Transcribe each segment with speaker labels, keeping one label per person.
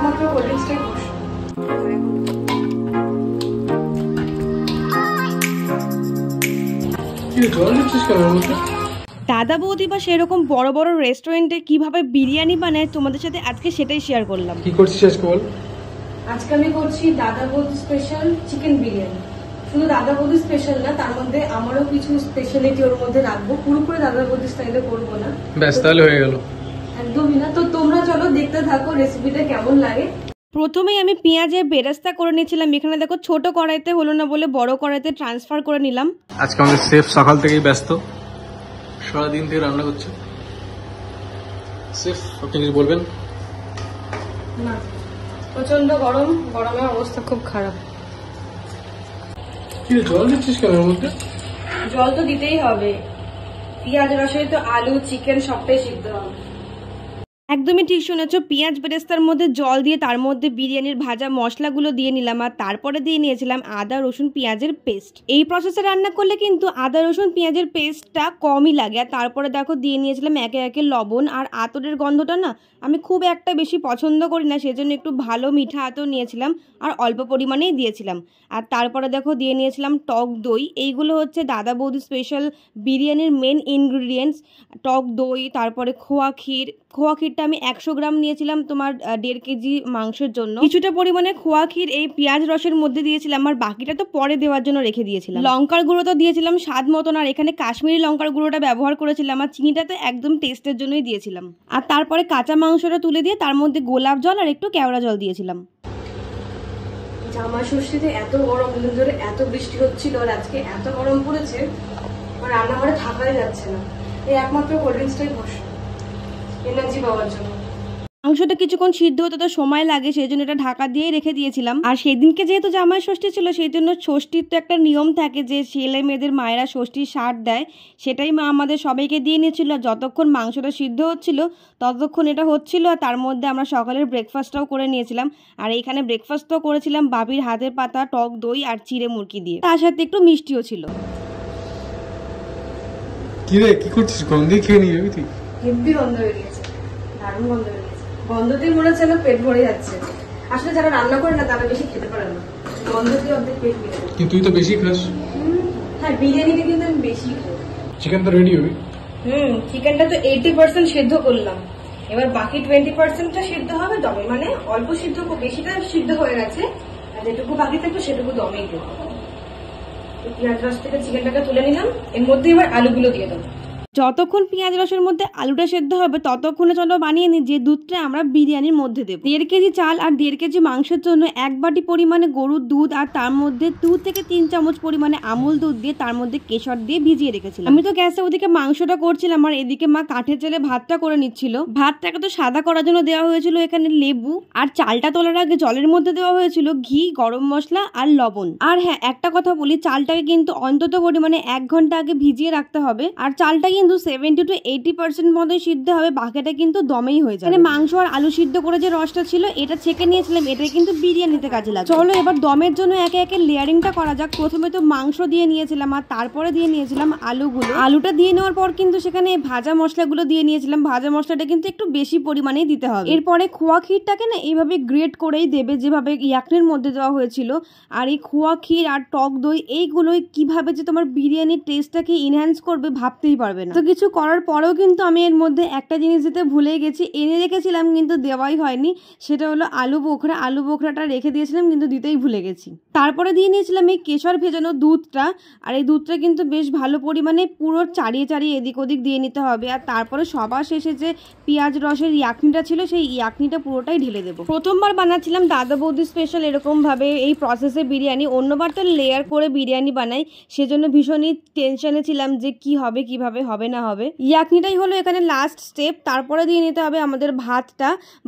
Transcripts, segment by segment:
Speaker 1: একমাত্র কোল্ড ড্রিঙ্কসটাই বসে।
Speaker 2: দাদা বৌদি বা সেরকম বড় বড় রেস্টুরেন্টে কিভাবে বিরিয়ানি বানায় তোমাদের সাথে আজকে সেটাই শেয়ার করলাম।
Speaker 3: কি করছিস আজকে বল?
Speaker 1: আজকে আমি করছি দাদা বৌদি স্পেশাল চিকেন বিরিয়ানি। শুধু দাদা বৌদি স্পেশাল না, তার মধ্যে আমারও কিছু স্পেশালিটি ওর মধ্যে রাখবো। পুরোপুরি দাদা বৌদি স্টাইলে করবো না,
Speaker 3: ব্যাস তাহলে হয়ে গেল।
Speaker 1: একদমই না। তো তোমরা চলো দেখতে থাকো রেসিপিটা কেমন লাগে।
Speaker 2: প্রথমেই আমি পেঁয়াজের বেরেস্তা করে নিয়েছিলাম। এখানে দেখো ছোট কড়াইতে হলো না বলে বড় কড়াইতে ট্রান্সফার করে নিলাম।
Speaker 3: আজকে আমাদের শেফ সকাল থেকেই ব্যস্ত, সারাদিন থেকে রান্না করছে। শেফ আপনি কিছু বলবেন?
Speaker 1: না, প্রচন্ড গরম, গরমের অবস্থা খুব খারাপ।
Speaker 3: কি জল দিচ্ছিস কেন এর মধ্যে?
Speaker 1: জল তো দিতেই হবে, পেঁয়াজ রসে তো আলু চিকেন সবটাই সিদ্ধ হবে।
Speaker 2: একদমই ঠিক শুনেছো, পেঁয়াজ বেরেস্তার মধ্যে জল দিয়ে তার মধ্যে বিরিয়ানির ভাজা মশলাগুলো দিয়ে নিলাম আর তারপরে দিয়ে নিয়েছিলাম আদা রসুন পেঁয়াজের পেস্ট। এই প্রসেসে রান্না করলে কিন্তু আদা রসুন পেঁয়াজের পেস্টটা কমই লাগে। আর তারপরে দেখো দিয়ে নিয়েছিলাম একে একে লবণ। আর আতরের গন্ধটা না আমি খুব একটা বেশি পছন্দ করি না, সেজন্য একটু ভালো মিঠা আতর নিয়েছিলাম আর অল্প পরিমাণেই দিয়েছিলাম। আর তারপরে দেখো দিয়ে নিয়েছিলাম টক দই। এইগুলো হচ্ছে দাদা বৌদি স্পেশাল বিরিয়ানির মেন ইনগ্রিডিয়েন্টস। টক দই, তারপরে খোয়া ক্ষীরটা আমি 100 গ্রাম নিয়েছিলাম তোমার 1.5 কেজি মাংসের জন্য। কিছুটা পরিমাণে খোয়া ক্ষীর এই পেঁয়াজ রসের মধ্যে দিয়েছিলাম আর বাকিটা তো পরে দেওয়ার জন্য রেখে দিয়েছিলাম। লঙ্কার গুঁড়ো তো দিয়েছিলাম স্বাদ মতন, আর এখানে কাশ্মীরি লঙ্কার গুঁড়োটা ব্যবহার করেছিলাম আর চিনিটা তো একদম টেস্টের জন্যই দিয়েছিলাম। আর তারপরে কাঁচা মাংসটা তুলে দিয়ে তার মধ্যে গোলাপ জল আর একটু কেওড়া জল দিয়েছিলাম।
Speaker 1: জামাই ষষ্ঠীতে এত গরম, দিন ধরে এত বৃষ্টি হচ্ছিল আর আজকে এত গরম পড়েছে, রান্নাঘরে থাকাই যাচ্ছে না। এই একমাত্র কোল্ড ড্রিঙ্কসটাই বসে এনার্জি পাওয়ার জন্য।
Speaker 2: মাংসটা কিছুক্ষণ সিদ্ধ হতে তো সময় লাগে, সেই জন্য এটা ঢাকা দিয়েই রেখে দিয়েছিলাম। আর সেদিনকে যেহেতু জামাই ষষ্ঠী ছিল, সেই জন্য ষষ্ঠীর তো একটা নিয়ম থাকে যে ছেলে মেয়েদের মায়েরা ষষ্ঠীর সার দেয়, সেটাই মা আমাদের সবাইকে দিয়ে নিয়েছিল। যতক্ষণ মাংসটা সিদ্ধ হচ্ছিল ততক্ষণ এটা হচ্ছিল, আর তার মধ্যে আমরা সকালের ব্রেকফাস্টটাও করে নিয়েছিলাম। আর এইখানে ব্রেকফাস্টও করেছিলাম বাবির হাতের পাতা টক দই আর চিড়ে মুরগি দিয়ে, তার সাথে একটু মিষ্টিও ছিল।
Speaker 3: কি রে কি করছিস? গন্ধে খেয়ে নিয়ে যাবি তুই?
Speaker 1: হেব্বি গন্ধ হয়ে গেছে, দারুণ গন্ধ হয়ে গেছে। গন্ধতেই মনে হচ্ছে না পেট ভরে যাচ্ছে। আসলে যারা রান্না করে না তারা বেশি খেতে পারে না, গন্ধতে অর্ধেক পেট ভরে যায়।
Speaker 3: কিন্তু তুই তো বেশি খাস।
Speaker 1: হ্যাঁ, বিরিয়ানিটা কিন্তু আমি বেশি খাই।
Speaker 3: চিকেন তো রেডি হবে।
Speaker 1: চিকেনটা তো 80% সিদ্ধ করলাম, এবার বাকি 20%টা সিদ্ধ হবে দমে। মানে অল্প সিদ্ধ, বেশিটা সিদ্ধ হয়ে গেছে, আর যেটুকু বাকি থাকবে সেটুকু দমেই দেবো। পেঁয়াজ রস থেকে চিকেনটাকে তুলে নিলাম, এর মধ্যে এবার আলুগুলো দিয়ে দেবো।
Speaker 2: যতক্ষণ পেঁয়াজ রসের মধ্যে আলুটা সেদ্ধ হবে ততক্ষণে চলো বানিয়ে নিই যে দুধটা আমরা বিরিয়ানির মধ্যে দেবো। 1.5 কেজি চাল আর 1.5 কেজি মাংসের জন্য 1 বাটি পরিমাণে গরুর দুধ আর তার মধ্যে 2 থেকে 3 চামচ পরিমাণে আমুল দুধ দিয়ে তার মধ্যে কেশর দিয়ে ভিজিয়ে রেখেছিলাম। আমি তো গ্যাসে ওদিকে মাংসটা করছিলাম আর এদিকে মা কাঠের জালে ভাতটা করে নিচ্ছিল। ভাতটাকে তো সাদা করার জন্য দেওয়া হয়েছিল এখানে লেবু, আর চালটা তোলার আগে জলের মধ্যে দেওয়া হয়েছিল ঘি, গরম মশলা আর লবণ। আর হ্যাঁ, একটা কথা বলি, চালটাকে কিন্তু অন্তত পরিমাণে 1 ঘন্টা আগে ভিজিয়ে রাখতে হবে। আর চালটা কিন্তু 70 to 80% মতো সিদ্ধ হবে, বাকিটা কিন্তু দমেই হয়ে যাবে। মাংস আর আলু সিদ্ধ করে যে রসটা ছিল এটা ছেঁকে নিয়েছিলাম, এটাই কিন্তু বিরিয়ানিতে কাজে লাগে। চলো এবার দমের জন্য একে একে লেয়ারিংটা করা যাক। প্রথমে তো মাংস দিয়ে নিয়েছিলাম আর তারপরে দিয়ে নিয়েছিলাম আলুগুলো। আলুটা দিয়ে নেওয়ার পর কিন্তু সেখানে ভাজা মশলাগুলো দিয়ে নিয়েছিলাম। ভাজা মশলাটা কিন্তু একটু বেশি পরিমাণেই দিতে হবে। এরপরে খোয়া ক্ষীরটাকে না এইভাবে গ্রেট করেই দেবে, যেভাবে ইয়াকনির মধ্যে দেওয়া হয়েছিল। আর এই খোয়া ক্ষীর আর টক দই এইগুলোই কিভাবে যে তোমার বিরিয়ানির টেস্টটাকে ইনহ্যান্স করবে ভাবতেই পারবে না। তো কিছু করার পরেও কিন্তু আমি এর মধ্যে একটা জিনিস দিতে ভুলে গেছি, এনে রেখেছিলাম কিন্তু দেওয়াই হয়নি, সেটা হলো আলু বোখরা। আলু বোখরাটা রেখে দিয়েছিলাম কিন্তু দিতেই ভুলে গেছি। তারপরে দিয়ে নিয়েছিলাম এই কেশর ভেজানো দুধটা, আর এই দুধটা কিন্তু বেশ ভালো পরিমাণে পুরো চাড়িয়ে চাড়িয়ে এদিক ওদিক দিয়ে নিতে হবে। আর তারপরে সবার শেষে যে পেঁয়াজ রসের ইয়াকনিটা ছিল সেই ইয়াকনিটা পুরোটাই ঢেলে দেবো। প্রথমবার বানাচ্ছিলাম দাদা বৌদি স্পেশাল এরকম ভাবে এই প্রসেসে বিরিয়ানি, অন্যবার তো লেয়ার করে বিরিয়ানি বানাই, সেজন্য ভীষণই টেনশনে ছিলাম যে কি হবে, কিভাবে হবে না হবে। ইয়াকনিটাই হলো এখানে লাস্ট স্টেপ। তারপরে দিয়ে নিতে হবে আমাদের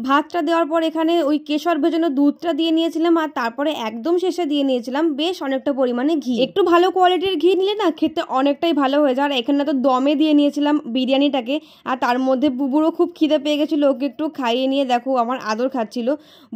Speaker 2: ভাতটা দেওয়ার পর এখানে ওই কেশর ভেজানো দুধটা দিয়ে নিয়েছিলাম আর তারপরে একদম শেষে দিয়ে নিয়েছিলাম বেশ অনেকটা পরিমাণে ঘি। একটু ভালো কোয়ালিটির ঘি নিলে না খেতে অনেকটাই ভালো হয়ে যায়। আর এখানে তো দমে দিয়ে নিয়েছিলাম বিরিয়ানিটাকে, আর তার মধ্যে বুবুরও খুব খিদে পেয়ে গেছিলো, ওকে একটু খাইয়ে নিয়ে দেখো আমার আদর খাচ্ছিল।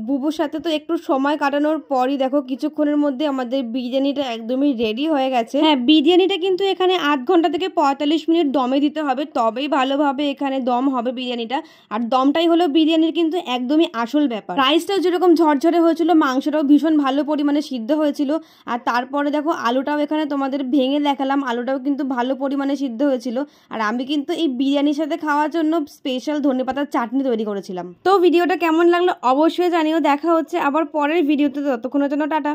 Speaker 2: বুবুর সাথে তো একটু সময় কাটানোর পরই দেখো কিছুক্ষণের মধ্যে আমাদের বিরিয়ানিটা একদমই রেডি হয়ে গেছে। হ্যাঁ, বিরিয়ানিটা কিন্তু এখানে 8 ঘন্টা থেকে 45 মিনিট দমে দমে দিতে হবে, তবেই ভালোভাবে এখানে দম হবে বিরিয়ানিটা। আর দমটাই হলো বিরিয়ানির কিন্তু একদমই আসল ব্যাপার। রাইসটাও যেরকম ঝরঝরে হয়েছিল, মাংসটাও ভীষণ ভালো পরিমাণে সিদ্ধ হয়েছিল। আর তারপরে দেখো আলুটাও এখানে তোমাদের ভেঙে দেখালাম, আলুটাও কিন্তু ভালো পরিমাণে সিদ্ধ হয়েছিল। আর আমি কিন্তু এই বিরিয়ানির সাথে খাওয়ার জন্য স্পেশাল ধনেপাতার চাটনি তৈরি করেছিলাম। তো ভিডিওটা কেমন লাগলো অবশ্যই জানিও। দেখা হচ্ছে আবার পরের ভিডিওতে, ততক্ষণের জন্য টাটা।